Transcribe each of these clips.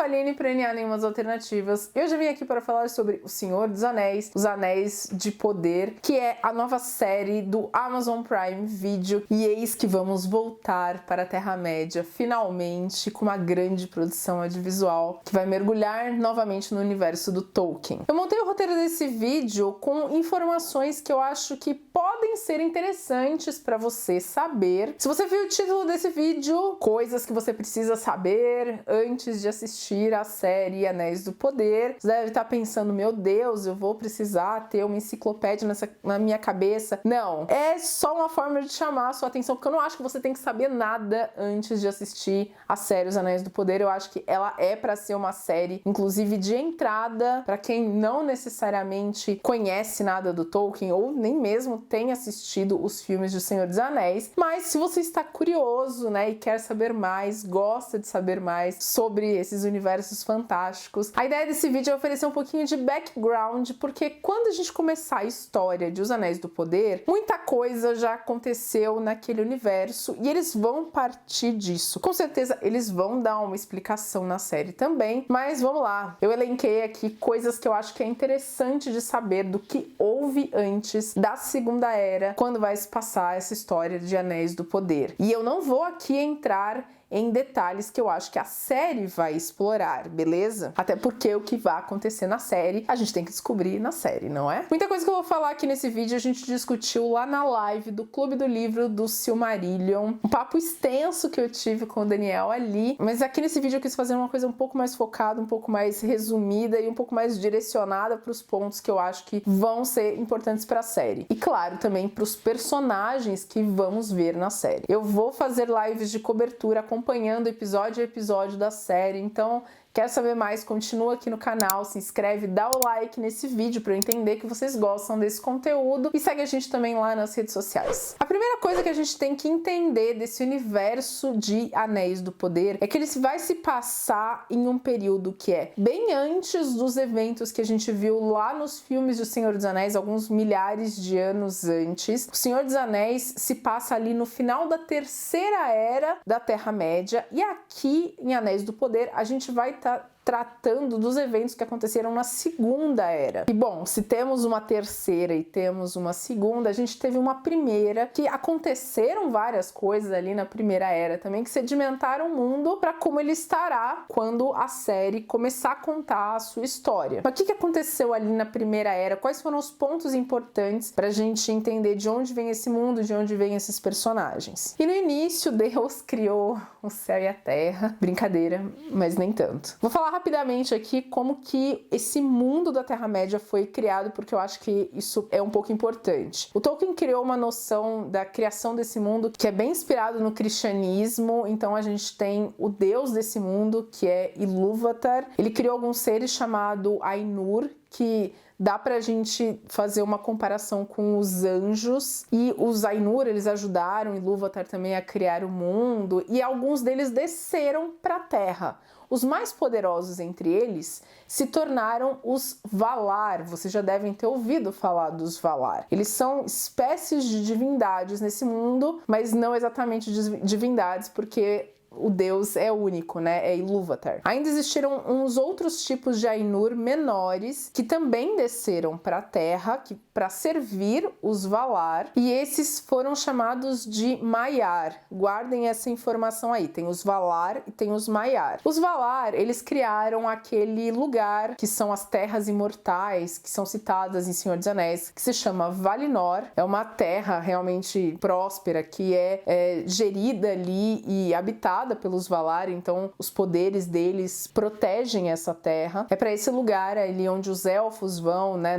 sou a Aline para NA Nenhumas Alternativas. Eu já vim aqui para falar sobre O Senhor dos Anéis, Os Anéis de Poder, que é a nova série do Amazon Prime Video. E eis que vamos voltar para a Terra-média, finalmente, com uma grande produção audiovisual que vai mergulhar novamente no universo do Tolkien. Eu montei o roteiro desse vídeo com informações que eu acho que podem ser interessantes para você saber. Se você viu o título desse vídeo, coisas que você precisa saber antes de assistir a série Anéis do Poder, você deve estar pensando, meu Deus, eu vou precisar ter uma enciclopédia na minha cabeça. Não, é só uma forma de chamar a sua atenção, porque eu não acho que você tem que saber nada antes de assistir a série Os Anéis do Poder. Eu acho que ela é para ser uma série, inclusive de entrada, para quem não necessariamente conhece nada do Tolkien ou nem mesmo tem assistido os filmes de Senhor dos Anéis. Mas se você está curioso, né, e quer saber mais, gosta de saber mais sobre esses universos fantásticos, a ideia desse vídeo é oferecer um pouquinho de background, porque quando a gente começar a história de Os Anéis do Poder, muita coisa já aconteceu naquele universo e eles vão partir disso. Com certeza eles vão dar uma explicação na série também, mas vamos lá. Eu elenquei aqui coisas que eu acho que é interessante de saber do que houve antes da Segunda Era, quando vai se passar essa história de Anéis do Poder. E eu não vou aqui entrar em detalhes que eu acho que a série vai explorar, beleza? Até porque o que vai acontecer na série, a gente tem que descobrir na série, não é? Muita coisa que eu vou falar aqui nesse vídeo a gente discutiu lá na live do Clube do Livro do Silmarillion. Um papo extenso que eu tive com o Daniel ali, mas aqui nesse vídeo eu quis fazer uma coisa um pouco mais focada, um pouco mais resumida e um pouco mais direcionada para os pontos que eu acho que vão ser importantes para a série. E claro, também para os personagens que vamos ver na série. Eu vou fazer lives de cobertura acompanhando episódio a episódio da série, então quer saber mais? Continua aqui no canal, se inscreve, dá o like nesse vídeo para eu entender que vocês gostam desse conteúdo e segue a gente também lá nas redes sociais. A primeira coisa que a gente tem que entender desse universo de Anéis do Poder é que ele vai se passar em um período que é bem antes dos eventos que a gente viu lá nos filmes do Senhor dos Anéis, alguns milhares de anos antes. O Senhor dos Anéis se passa ali no final da Terceira Era da Terra-média e aqui em Anéis do Poder a gente vai tratando dos eventos que aconteceram na Segunda Era. E bom, se temos uma terceira e temos uma segunda, a gente teve uma primeira, que aconteceram várias coisas ali na Primeira Era também, que sedimentaram o mundo para como ele estará quando a série começar a contar a sua história. Mas o que aconteceu ali na Primeira Era? Quais foram os pontos importantes para a gente entender de onde vem esse mundo, de onde vem esses personagens? E no início, Deus criou o céu e a terra. Brincadeira, mas nem tanto. Vou falar rapidamente aqui como que esse mundo da Terra-média foi criado, porque eu acho que isso é um pouco importante. O Tolkien criou uma noção da criação desse mundo que é bem inspirado no cristianismo, então a gente tem o deus desse mundo, que é Ilúvatar. Ele criou alguns seres chamados Ainur, que dá pra gente fazer uma comparação com os anjos, e os Ainur, eles ajudaram Ilúvatar também a criar o mundo, e alguns deles desceram pra Terra. Os mais poderosos entre eles se tornaram os Valar. Vocês já devem ter ouvido falar dos Valar. Eles são espécies de divindades nesse mundo, mas não exatamente divindades, porque o deus é único, né? É Ilúvatar. Ainda existiram uns outros tipos de Ainur menores que também desceram para a Terra para servir os Valar, e esses foram chamados de Maiar. Guardem essa informação aí. Tem os Valar e tem os Maiar. Os Valar, eles criaram aquele lugar que são as Terras Imortais, que são citadas em Senhor dos Anéis, que se chama Valinor. É uma terra realmente próspera que é gerida ali e habitada pelos Valar, então os poderes deles protegem essa terra. É para esse lugar ali onde os elfos vão, né,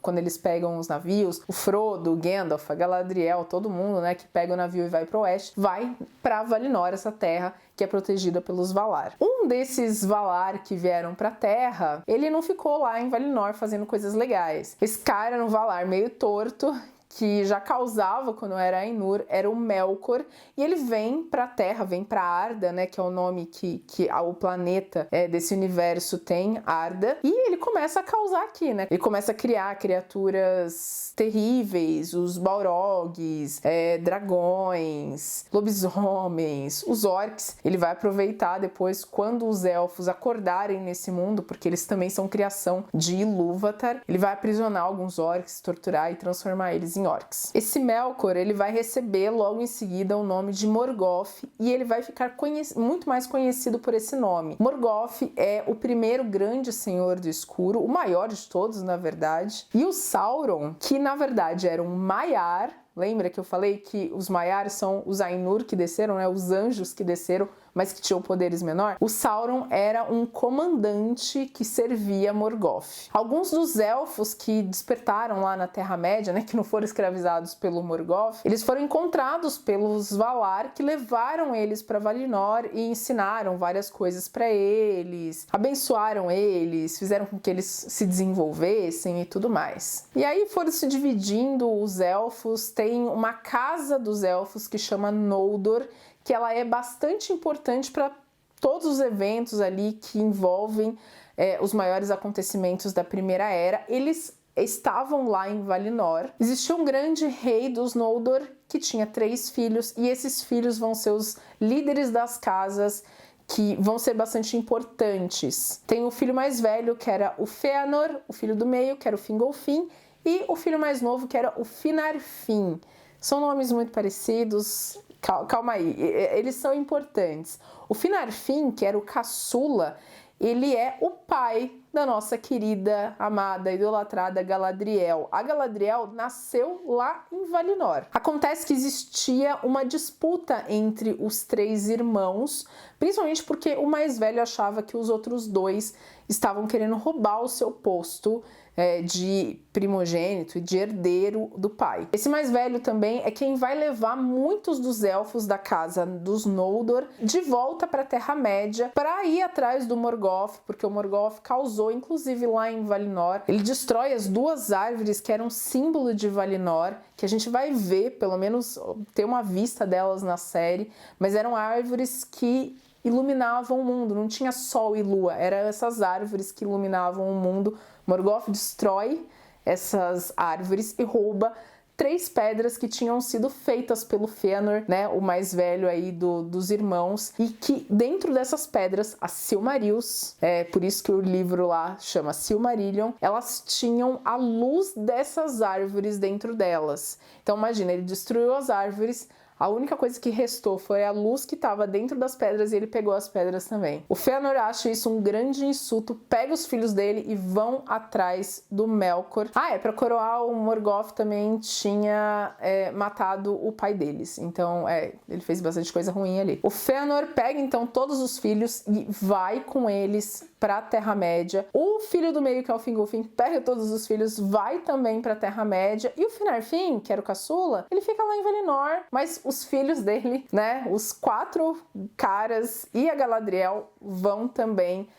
quando eles pegam os navios, o Frodo, o Gandalf, a Galadriel, todo mundo, né, que pega o navio e vai para o oeste, vai para Valinor, essa terra que é protegida pelos Valar. Um desses Valar que vieram para a Terra, ele não ficou lá em Valinor fazendo coisas legais. Esse cara era um Valar meio torto, que já causava quando era Ainur, era o Melkor, e ele vem para a Terra, vem para Arda, né, que é o nome que o planeta desse universo tem, Arda, e ele começa a causar aqui, né? Ele começa a criar criaturas terríveis, os Balrogs, dragões, lobisomens, os orcs. Ele vai aproveitar depois, quando os elfos acordarem nesse mundo, porque eles também são criação de Ilúvatar, ele vai aprisionar alguns orcs, torturar e transformar eles em orcs. Esse Melkor, ele vai receber logo em seguida o nome de Morgoth, e ele vai ficar muito mais conhecido por esse nome. Morgoth é o primeiro grande senhor do escuro, o maior de todos, na verdade, e o Sauron, que na verdade era um Maiar. Lembra que eu falei que os Maiar são os Ainur que desceram, né? Os anjos que desceram, mas que tinham poderes menores? O Sauron era um comandante que servia Morgoth. Alguns dos elfos que despertaram lá na Terra-média, né, que não foram escravizados pelo Morgoth, eles foram encontrados pelos Valar, que levaram eles para Valinor e ensinaram várias coisas para eles, abençoaram eles, fizeram com que eles se desenvolvessem e tudo mais. E aí foram se dividindo os elfos. Tem uma casa dos elfos que chama Noldor, que ela é bastante importante para todos os eventos ali que envolvem os maiores acontecimentos da Primeira Era. Eles estavam lá em Valinor. Existia um grande rei dos Noldor que tinha 3 filhos, e esses filhos vão ser os líderes das casas, que vão ser bastante importantes. Tem o filho mais velho, que era o Fëanor, o filho do meio, que era o Fingolfin, e o filho mais novo, que era o Finarfin. São nomes muito parecidos. Calma aí, eles são importantes. O Finarfin, que era o caçula, ele é o pai da nossa querida, amada, idolatrada Galadriel. A Galadriel nasceu lá em Valinor. Acontece que existia uma disputa entre os 3 irmãos, principalmente porque o mais velho achava que os outros 2 estavam querendo roubar o seu posto de primogênito e de herdeiro do pai. Esse mais velho também é quem vai levar muitos dos elfos da casa dos Noldor de volta para a Terra-média para ir atrás do Morgoth, porque o Morgoth causou, inclusive lá em Valinor, ele destrói as 2 árvores que eram símbolo de Valinor, que a gente vai ver, pelo menos ter uma vista delas na série, mas eram árvores que iluminavam o mundo, não tinha sol e lua, eram essas árvores que iluminavam o mundo. Morgoth destrói essas árvores e rouba 3 pedras que tinham sido feitas pelo Fëanor, né, o mais velho aí dos irmãos, e que dentro dessas pedras, as Silmarils, por isso que o livro lá chama Silmarillion, elas tinham a luz dessas árvores dentro delas. Então imagina, ele destruiu as árvores, a única coisa que restou foi a luz que estava dentro das pedras, e ele pegou as pedras também. O Fëanor acha isso um grande insulto, pega os filhos dele e vão atrás do Melkor. Para coroar, o Morgoth também tinha matado o pai deles. Então, ele fez bastante coisa ruim ali. O Fëanor pega então todos os filhos e vai com eles para a Terra-média. O filho do meio, que é o Fingolfin, pega todos os filhos, vai também para a Terra-média. E o Finarfin, que era o caçula, ele fica lá em Valinor, mas os filhos dele, né, os 4 caras e a Galadriel vão também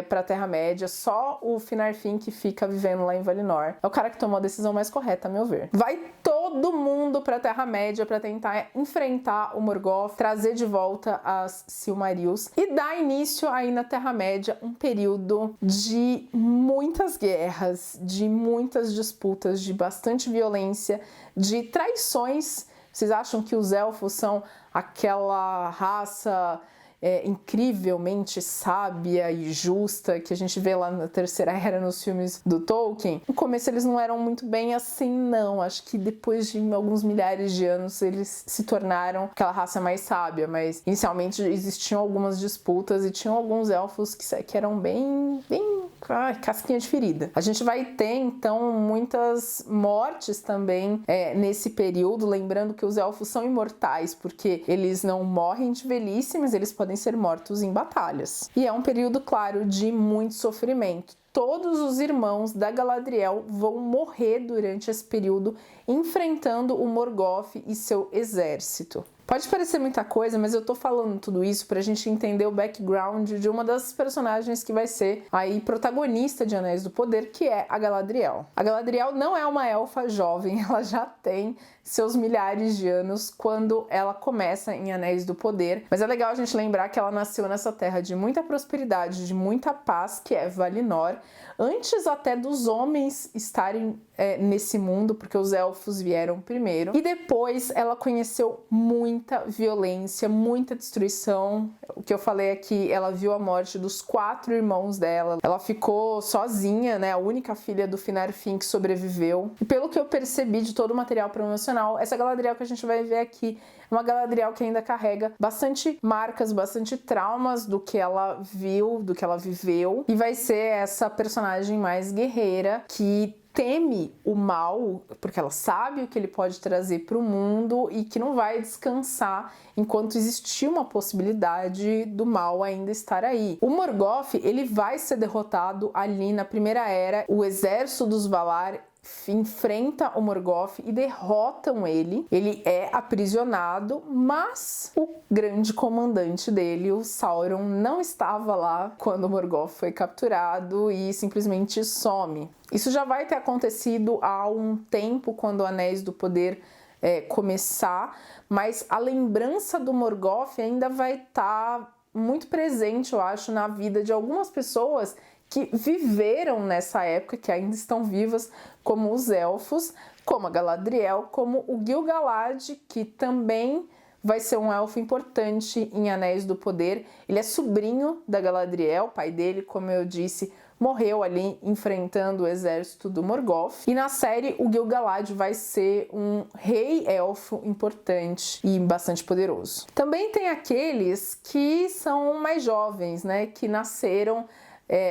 para a Terra-média. Só o Finarfin que fica vivendo lá em Valinor. É o cara que tomou a decisão mais correta, a meu ver. Vai todo mundo para a Terra-média para tentar enfrentar o Morgoth, trazer de volta as Silmarils e dar início aí na Terra-média um período de muitas guerras, de muitas disputas, de bastante violência, de traições. Vocês acham que os elfos são aquela raça incrivelmente sábia e justa que a gente vê lá na Terceira Era nos filmes do Tolkien? No começo eles não eram muito bem assim, não. Acho que depois de alguns milhares de anos eles se tornaram aquela raça mais sábia, mas inicialmente existiam algumas disputas e tinham alguns elfos que eram bem casquinha de ferida. A gente vai ter então muitas mortes também nesse período, lembrando que os elfos são imortais porque eles não morrem de velhice, mas eles podem ser mortos em batalhas. E é um período, claro, de muito sofrimento. todos os irmãos da Galadriel vão morrer durante esse período enfrentando o Morgoth e seu exército. Pode parecer muita coisa, mas eu tô falando tudo isso pra gente entender o background de uma das personagens que vai ser aí protagonista de Anéis do Poder, que é a Galadriel. A Galadriel não é uma elfa jovem, ela já tem seus milhares de anos quando ela começa em Anéis do Poder, mas é legal a gente lembrar que ela nasceu nessa terra de muita prosperidade, de muita paz, que é Valinor, antes até dos homens estarem nesse mundo, porque os elfos vieram primeiro, e depois ela conheceu muita violência, muita destruição. O que eu falei aqui, ela viu a morte dos 4 irmãos dela, ela ficou sozinha, né, a única filha do Finarfin que sobreviveu, e pelo que eu percebi de todo o material promocional, essa Galadriel que a gente vai ver aqui é uma Galadriel que ainda carrega bastante marcas, bastante traumas do que ela viu, do que ela viveu, e vai ser essa personagem mais guerreira que teme o mal, porque ela sabe o que ele pode trazer para o mundo e que não vai descansar enquanto existir uma possibilidade do mal ainda estar aí. O Morgoth, ele vai ser derrotado ali na Primeira Era, o exército dos Valar enfrenta o Morgoth e derrotam ele. Ele é aprisionado, mas o grande comandante dele, o Sauron, não estava lá quando o Morgoth foi capturado e simplesmente some. Isso já vai ter acontecido há um tempo, quando o Anéis do Poder começar, mas a lembrança do Morgoth ainda vai estar muito presente, eu acho, na vida de algumas pessoas que viveram nessa época, que ainda estão vivas, como os elfos, como a Galadriel, como o Gil-galad, que também vai ser um elfo importante em Anéis do Poder. Ele é sobrinho da Galadriel, pai dele, como eu disse, morreu ali enfrentando o exército do Morgoth. E na série, o Gil-galad vai ser um rei elfo importante e bastante poderoso. Também tem aqueles que são mais jovens, né, que nasceram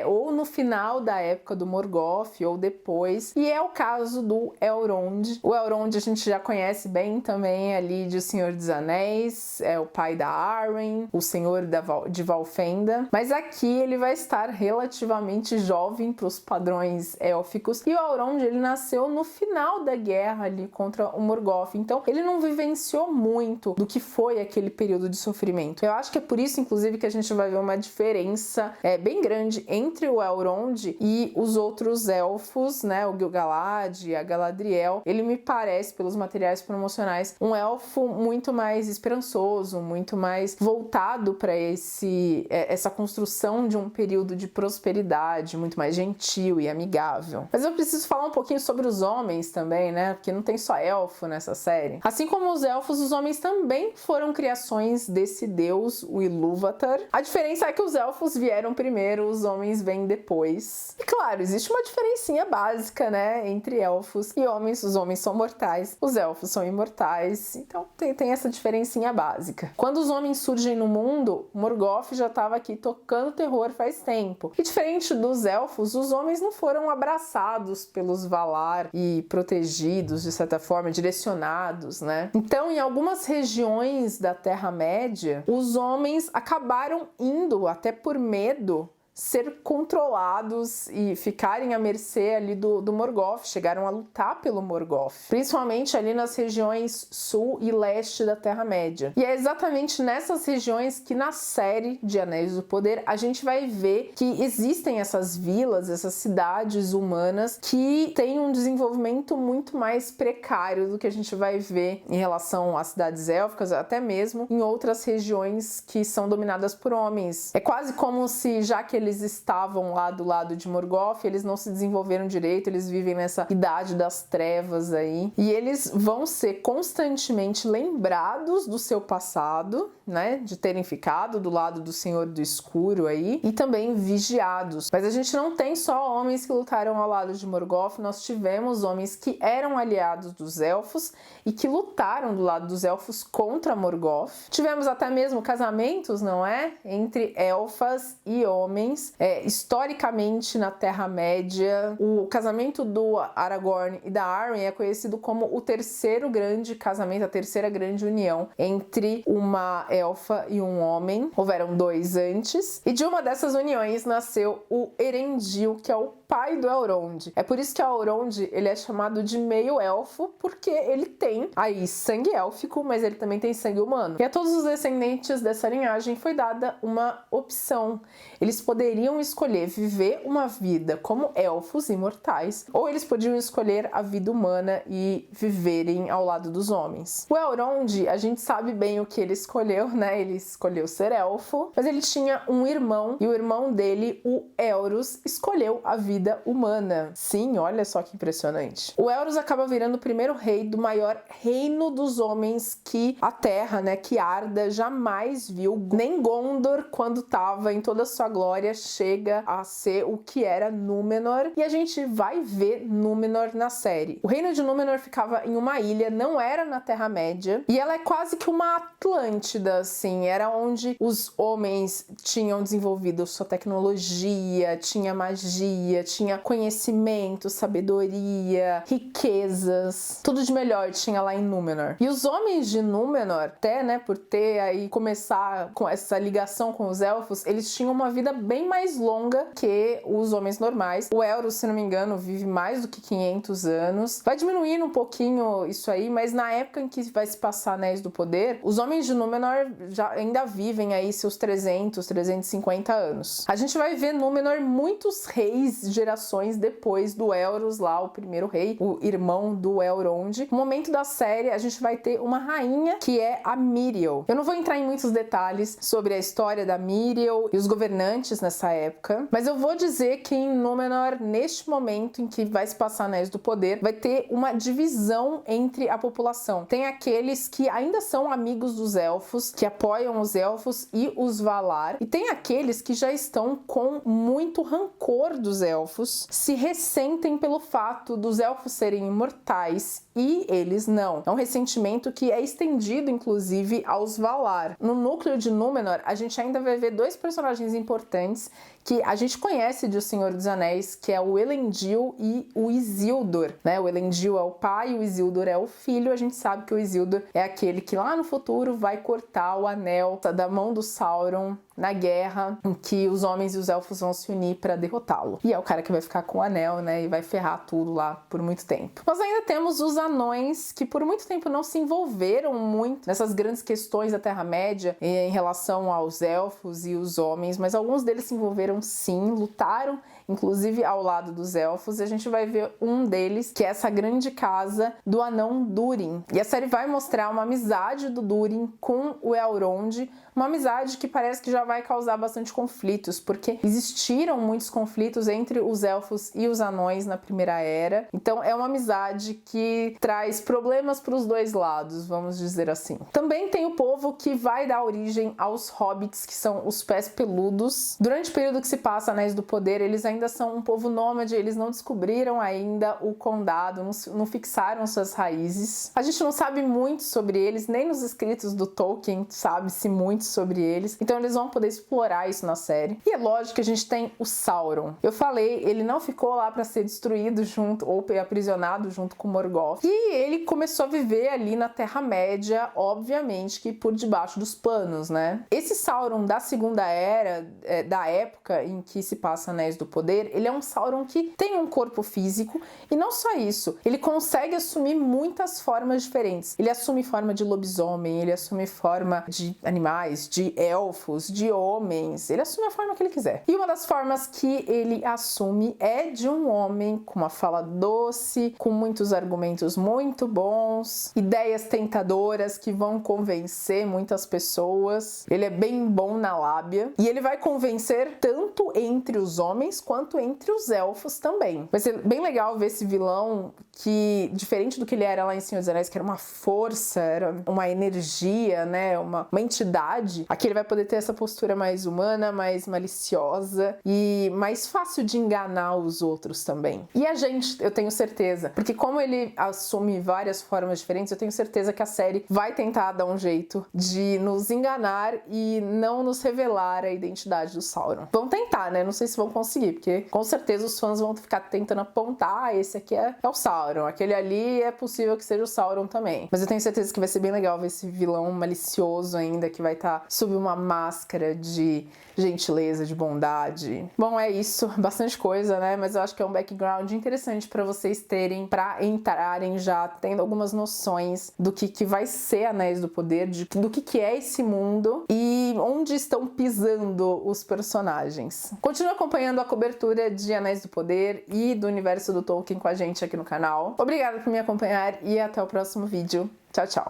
ou no final da época do Morgoth, ou depois, e é o caso do Elrond. O Elrond a gente já conhece bem também ali de O Senhor dos Anéis, é o pai da Arwen, o senhor de Valfenda, mas aqui ele vai estar relativamente jovem para os padrões élficos, e o Elrond ele nasceu no final da guerra ali contra o Morgoth, então ele não vivenciou muito do que foi aquele período de sofrimento. Eu acho que é por isso, inclusive, que a gente vai ver uma diferença bem grande entre o Elrond e os outros elfos, né, o Gil-galad e a Galadriel. Ele me parece, pelos materiais promocionais, um elfo muito mais esperançoso, muito mais voltado para essa construção de um período de prosperidade, muito mais gentil e amigável. Mas eu preciso falar um pouquinho sobre os homens também, né, porque não tem só elfo nessa série. Assim como os elfos, os homens também foram criações desse deus, o Ilúvatar. A diferença é que os elfos vieram primeiro, os homens vêm depois. E claro, existe uma diferencinha básica, né, entre elfos e homens. Os homens são mortais, os elfos são imortais, então tem essa diferencinha básica. Quando os homens surgem no mundo, Morgoth já estava aqui tocando terror faz tempo. E diferente dos elfos, os homens não foram abraçados pelos Valar e protegidos, de certa forma, direcionados, né? Então, em algumas regiões da Terra-média, os homens acabaram indo, até por medo, ser controlados e ficarem à mercê ali do Morgoth, chegaram a lutar pelo Morgoth, principalmente ali nas regiões sul e leste da Terra-média. E é exatamente nessas regiões que na série de Anéis do Poder a gente vai ver que existem essas vilas, essas cidades humanas que têm um desenvolvimento muito mais precário do que a gente vai ver em relação às cidades élficas, até mesmo em outras regiões que são dominadas por homens. É quase como se, já que eles estavam lá do lado de Morgoth, eles não se desenvolveram direito, eles vivem nessa idade das trevas aí, e eles vão ser constantemente lembrados do seu passado, né, de terem ficado do lado do Senhor do Escuro aí, e também vigiados. Mas a gente não tem só homens que lutaram ao lado de Morgoth, nós tivemos homens que eram aliados dos elfos e que lutaram do lado dos elfos contra Morgoth. Tivemos até mesmo casamentos, não é? Entre elfas e homens, homens. Historicamente, na Terra-média, o casamento do Aragorn e da Arwen é conhecido como o terceiro grande casamento, a terceira grande união entre uma elfa e um homem. Houveram 2 antes, e de uma dessas uniões nasceu o Erendil, que é o pai do Elrond. É por isso que o Elrond, ele é chamado de meio-elfo, porque ele tem aí sangue élfico, mas ele também tem sangue humano. E a todos os descendentes dessa linhagem foi dada uma opção. Eles poderiam escolher viver uma vida como elfos imortais, ou eles podiam escolher a vida humana e viverem ao lado dos homens. O Elrond, a gente sabe bem o que ele escolheu, né? Ele escolheu ser elfo, mas ele tinha um irmão, e o irmão dele, o Elros, escolheu a vida humana. Sim, olha só que impressionante. O Elros acaba virando o primeiro rei do maior reino dos homens que a Terra, né, que Arda jamais viu. Nem Gondor, quando estava em toda a sua glória, chega a ser o que era Númenor, e a gente vai ver Númenor na série. O reino de Númenor ficava em uma ilha, não era na Terra-média, e ela é quase que uma Atlântida, assim, era onde os homens tinham desenvolvido sua tecnologia, tinha magia, tinha conhecimento, sabedoria, riquezas, tudo de melhor tinha lá em Númenor. E os homens de Númenor, até, né, por ter aí começar com essa ligação com os elfos, eles tinham uma vida bem mais longa que os homens normais. O Elros, se não me engano, vive mais do que 500 anos. Vai diminuindo um pouquinho isso aí, mas na época em que vai se passar Anéis do Poder, os homens de Númenor já ainda vivem aí seus 300, 350 anos. A gente vai ver Númenor muitos reis, gerações depois do Elros lá, o primeiro rei, o irmão do Elrond. No momento da série, a gente vai ter uma rainha que é a Miriel. Eu não vou entrar em muitos detalhes sobre a história da Miriel e os governantes nessa época, mas eu vou dizer que em Númenor, neste momento em que vai se passar Anéis do Poder, vai ter uma divisão entre a população. Tem aqueles que ainda são amigos dos elfos, que apoiam os elfos e os Valar, e tem aqueles que já estão com muito rancor dos elfos, se ressentem pelo fato dos elfos serem imortais e eles não. É um ressentimento que é estendido, inclusive, aos Valar. No núcleo de Númenor, a gente ainda vai ver 2 personagens importantes que a gente conhece de O Senhor dos Anéis, que é o Elendil e o Isildur, né? O Elendil é o pai, o Isildur é o filho. A gente sabe que o Isildur é aquele que lá no futuro vai cortar o anel da mão do Sauron na guerra em que os homens e os elfos vão se unir para derrotá-lo. E é o cara que vai ficar com o anel, né? E vai ferrar tudo lá por muito tempo. Nós ainda temos os anões, que por muito tempo não se envolveram muito nessas grandes questões da Terra-média em relação aos elfos e os homens, mas alguns deles se envolveram sim, lutaram inclusive ao lado dos elfos, e a gente vai ver um deles, que é essa grande casa do anão Durin. E a série vai mostrar uma amizade do Durin com o Elrond, uma amizade que parece que já vai causar bastante conflitos, porque existiram muitos conflitos entre os elfos e os anões na Primeira Era. Então é uma amizade que traz problemas para os dois lados, vamos dizer assim. Também tem o povo que vai dar origem aos hobbits, que são os pés peludos. Durante o período que se passa Anéis do Poder, eles ainda são um povo nômade, eles não descobriram ainda o condado, não fixaram suas raízes. A gente não sabe muito sobre eles, nem nos escritos do Tolkien sabe-se muito sobre eles, então eles vão poder explorar isso na série. E é lógico que a gente tem o Sauron. Eu falei, ele não ficou lá para ser destruído junto ou aprisionado junto com Morgoth, e ele começou a viver ali na Terra-média, obviamente que por debaixo dos panos, né? Esse Sauron da Segunda Era, da época em que se passa Anéis do Poder, ele é um Sauron que tem um corpo físico, e não só isso, ele consegue assumir muitas formas diferentes. Ele assume forma de lobisomem, ele assume forma de animais, de elfos, de homens, ele assume a forma que ele quiser. E uma das formas que ele assume é de um homem com uma fala doce, com muitos argumentos muito bons, ideias tentadoras que vão convencer muitas pessoas. Ele é bem bom na lábia, e ele vai convencer tanto entre os homens quanto entre os elfos também. Vai ser bem legal ver esse vilão que, diferente do que ele era lá em Senhor dos Anéis, que era uma força, era uma energia, né, uma entidade, aqui ele vai poder ter essa postura mais humana, mais maliciosa e mais fácil de enganar os outros também. E a gente, eu tenho certeza, porque como ele assume várias formas diferentes, eu tenho certeza que a série vai tentar dar um jeito de nos enganar e não nos revelar a identidade do Sauron. Vão tentar, né? Não sei se vão conseguir, porque com certeza os fãs vão ficar tentando apontar, esse aqui é o Sauron, aquele ali é possível que seja o Sauron também. Mas eu tenho certeza que vai ser bem legal ver esse vilão malicioso ainda, que vai estar sob uma máscara de gentileza, de bondade. Bom, é isso, bastante coisa, né? Mas eu acho que é um background interessante para vocês terem, para entrarem já tendo algumas noções do que vai ser Anéis do Poder, do que é esse mundo e onde estão pisando os personagens. Continue acompanhando a cobertura de Anéis do Poder e do universo do Tolkien com a gente aqui no canal. Obrigada por me acompanhar e até o próximo vídeo. Tchau, tchau!